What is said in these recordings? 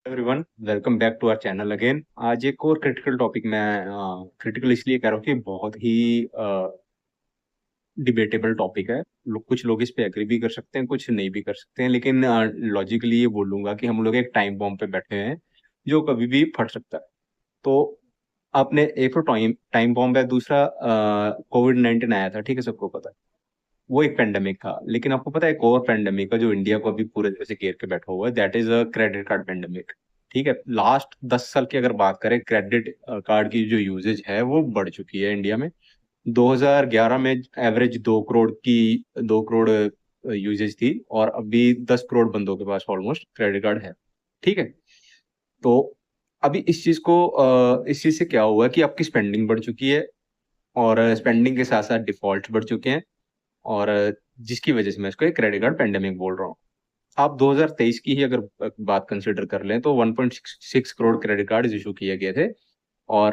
Everyone, welcome back to our channel again. आज एक और क्रिटिकल टॉपिक मैं क्रिटिकल इसलिए कह रहा हूँ कि बहुत ही डिबेटेबल टॉपिक है। कुछ लोग इस पे एग्री भी कर सकते हैं, कुछ नहीं भी कर सकते हैं, लेकिन लॉजिकली ये बोलूंगा कि हम लोग एक टाइम बॉम्ब पे बैठे हैं जो कभी भी फट सकता है। तो आपने एक तो टाइम बॉम्ब है, दूसरा कोविड-19 आया था, ठीक है, सबको पता है। वो एक पेंडेमिक था, लेकिन आपको पता है एक और पेंडेमिक है जो इंडिया को अभी पूरे तरह से घेर के बैठा हुआ है, that is a credit card pandemic. ठीक है, लास्ट 10 साल की अगर बात करें, क्रेडिट कार्ड की जो यूजेज है वो बढ़ चुकी है इंडिया में। 2011 में एवरेज 2 करोड़ यूजेज थी, और अभी 10 करोड़ बंदों के पास ऑलमोस्ट क्रेडिट कार्ड है। ठीक है, तो अभी इस चीज से क्या हुआ कि आपकी स्पेंडिंग बढ़ चुकी है, और स्पेंडिंग के साथ साथ डिफॉल्ट बढ़ चुके हैं, और जिसकी वजह से मैं इसको एक क्रेडिट कार्ड पेंडेमिक बोल रहा हूँ। आप 2023 की ही अगर बात कंसिडर कर लें तो 1.6 करोड़ क्रेडिट कार्ड इशू किए गए थे, और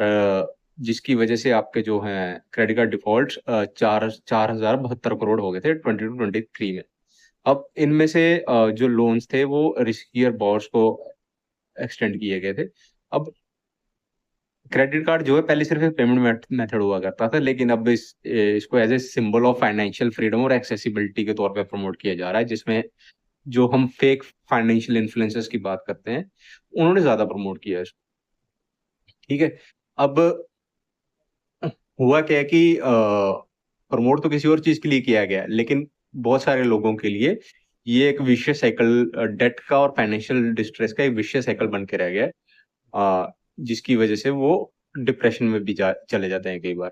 जिसकी वजह से आपके जो हैं क्रेडिट कार्ड डिफॉल्ट 4,072 करोड़ हो गए थे 2022-23 में। अब इनमें से जो लोन्स थे वो रिस्कियर बॉर्स को एक्सटेंड किए गए थे। अब क्रेडिट कार्ड जो है पहले सिर्फ एक पेमेंट मेथड हुआ करता था, लेकिन अब इसको as a symbol of financial freedom और एक्सेसिबिलिटी के तौर पे प्रमोट किया जा रहा है, जिसमें जो हम फेक फाइनेंशियल इन्फ्लुएंसर्स की बात करते हैं उन्होंने ज्यादा प्रमोट किया है इसको। ठीक है, अब हुआ क्या है कि प्रमोट तो किसी और चीज के लिए किया गया है, लेकिन बहुत सारे लोगों के लिए ये एक विशियस साइकिल, डेट का और फाइनेंशियल डिस्ट्रेस का एक विशियस साइकिल बन के रह गया है, जिसकी वजह से वो डिप्रेशन में भी चले जाते हैं कई बार।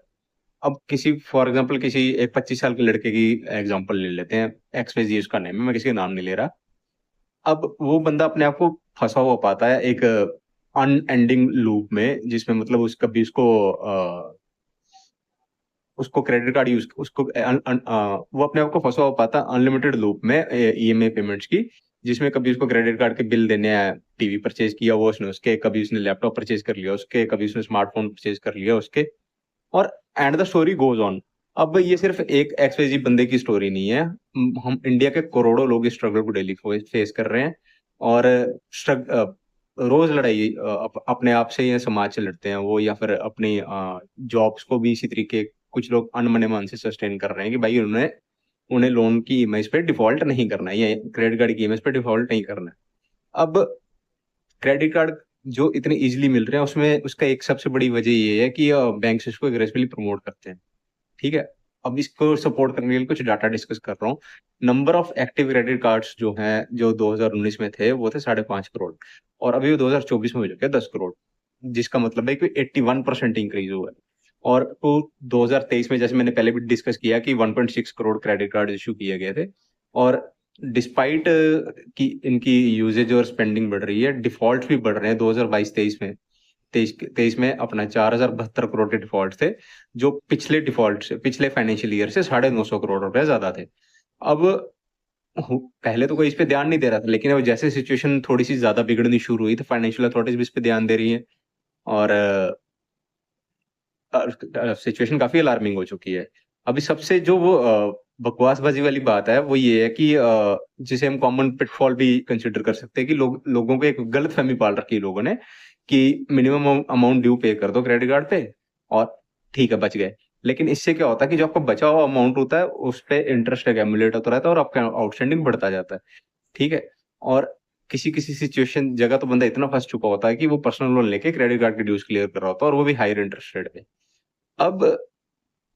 अब किसी फॉर एग्जांपल किसी एक 25 साल के लड़के की एग्जांपल ले लेते हैं, एक्स वाई जी उसका नेम है, मैं किसी का नाम नहीं ले रहा। अब वो बंदा अपने आप को फंसा हुआ पाता है एक अनएंडिंग लूप में, जिसमें मतलब उस कभी उसको क्रेडिट कार्ड यूज उसको वो अपने आप को फंसा हुआ पाता है अनलिमिटेड लूप में ईएमआई पेमेंट्स की, जिसमें कभी उसको क्रेडिट कार्ड के बिल देने हैं, टीवी परचेज किया वो उसने उसके, कभी उसने लैपटॉप परचेज कर लिया उसके, कभी उसने स्मार्टफोन परचेज कर लिया उसके, और and the story goes on. अब ये सिर्फ एक एक्सवाईजी बंदे की स्टोरी नहीं है, हम इंडिया के करोड़ों लोग इस स्ट्रगल को डेली फेस कर रहे हैं, और रोज लड़ाई अपने आप से या समाज से लड़ते हैं वो, या फिर अपनी जॉब्स को भी इसी तरीके कुछ लोग अनमने मन से सस्टेन कर रहे हैं कि भाई उन्हें उन्हें लोन की ईएमआई पे डिफॉल्ट नहीं करना है या क्रेडिट कार्ड की ईएमआई पे डिफॉल्ट नहीं करना है। अब क्रेडिट कार्ड जो इतने इजीली मिल रहे हैं उसमें उसका एक सबसे बड़ी वजह ये है कि बैंक इसको एग्रेसिवली प्रमोट करते हैं। ठीक है, अब इसको सपोर्ट करने के लिए कुछ डाटा डिस्कस कर रहा हूँ। Number of active credit cards जो हैं, जो 2019 में थे वो थे 5.5 करोड़, और अभी वो 2024 में हो चुके हैं 10 करोड़, जिसका मतलब है कि 81% इंक्रीज हुआ है। और तो 2023 में, जैसे मैंने पहले भी डिस्कस किया, कि 1.6 करोड़ क्रेडिट कार्ड इशू किए गए थे, और डिस्पाइट कि इनकी यूजेज और स्पेंडिंग बढ़ रही है, डिफॉल्ट भी बढ़ रहे हैं। 2022-23 में, तेईस तेईस में अपना 4,072 करोड़ के डिफॉल्ट थे, जो पिछले फाइनेंशियल ईयर से 950 करोड़ रुपए ज्यादा थे। अब पहले तो कोई इस पे ध्यान नहीं दे रहा था, लेकिन अब जैसे सिचुएशन थोड़ी सी ज्यादा बिगड़नी शुरू हुई तो फाइनेंशियल अथॉरिटीज भी इस पे ध्यान दे रही है, और सिचुएशन काफी अलार्मिंग हो चुकी है। अभी सबसे जो वो बकवासबाजी वाली बात है वो ये है कि जिसे हम कॉमन पिटफॉल भी कंसिडर कर सकते हैं, कि लोगों को एक गलत फहमी पाल रखी है लोगों ने, कि मिनिमम अमाउंट ड्यू पे कर दो क्रेडिट कार्ड पे और ठीक है बच गए। लेकिन इससे क्या होता है कि जो आपका बचा हुआ अमाउंट होता है उस पे इंटरेस्ट एक्यूमुलेट होता रहता है और आपका आउटस्टैंडिंग बढ़ता जाता है। ठीक है, और किसी किसी सिचुएशन जगह तो बंदा इतना फंस चुका होता है कि वो पर्सनल लोन लेके क्रेडिट कार्ड के ड्यूज क्लियर कर रहा होता है, और वो भी हायर इंटरेस्ट रेट पे। अब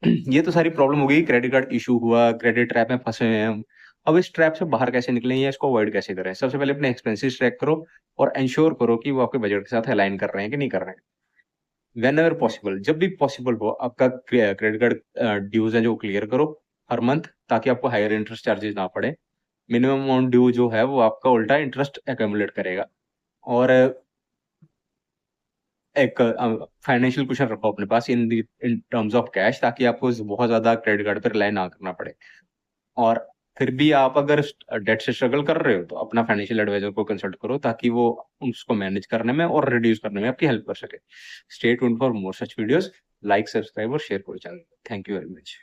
ये तो सारी प्रॉब्लम हो गई, क्रेडिट कार्ड इशू हुआ, क्रेडिट ट्रैप में फंसे हैं हम। अब इस ट्रैप से बाहर कैसे निकलें या इसको अवॉइड कैसे करें? सबसे पहले अपने एक्सपेंसेस ट्रैक करो, और इंश्योर करो कि वो आपके बजट के साथ अलाइन कर रहे हैं कि नहीं कर रहे हैं। वेन एवर पॉसिबल, जब भी पॉसिबल हो, आपका क्रेडिट कार्ड ड्यूज है जो क्लियर करो हर मंथ, ताकि आपको हायर इंटरेस्ट चार्जेस ना पड़े। मिनिमम अमाउंट ड्यू जो है वो आपका उल्टा इंटरेस्ट एक्यूमुलेट करेगा। और एक फाइनेंशियल कुशन रखो अपने पास इन टर्म्स ऑफ कैश, ताकि आपको बहुत ज्यादा क्रेडिट कार्ड पर रिलाई ना करना पड़े। और फिर भी आप अगर डेट से स्ट्रगल कर रहे हो तो अपना फाइनेंशियल एडवाइजर को कंसल्ट करो, ताकि वो उसको मैनेज करने में और रिड्यूस करने में आपकी हेल्प कर सके। Stay tuned for more such videos. Like, subscribe और शेयर करो channel. Thank you very much.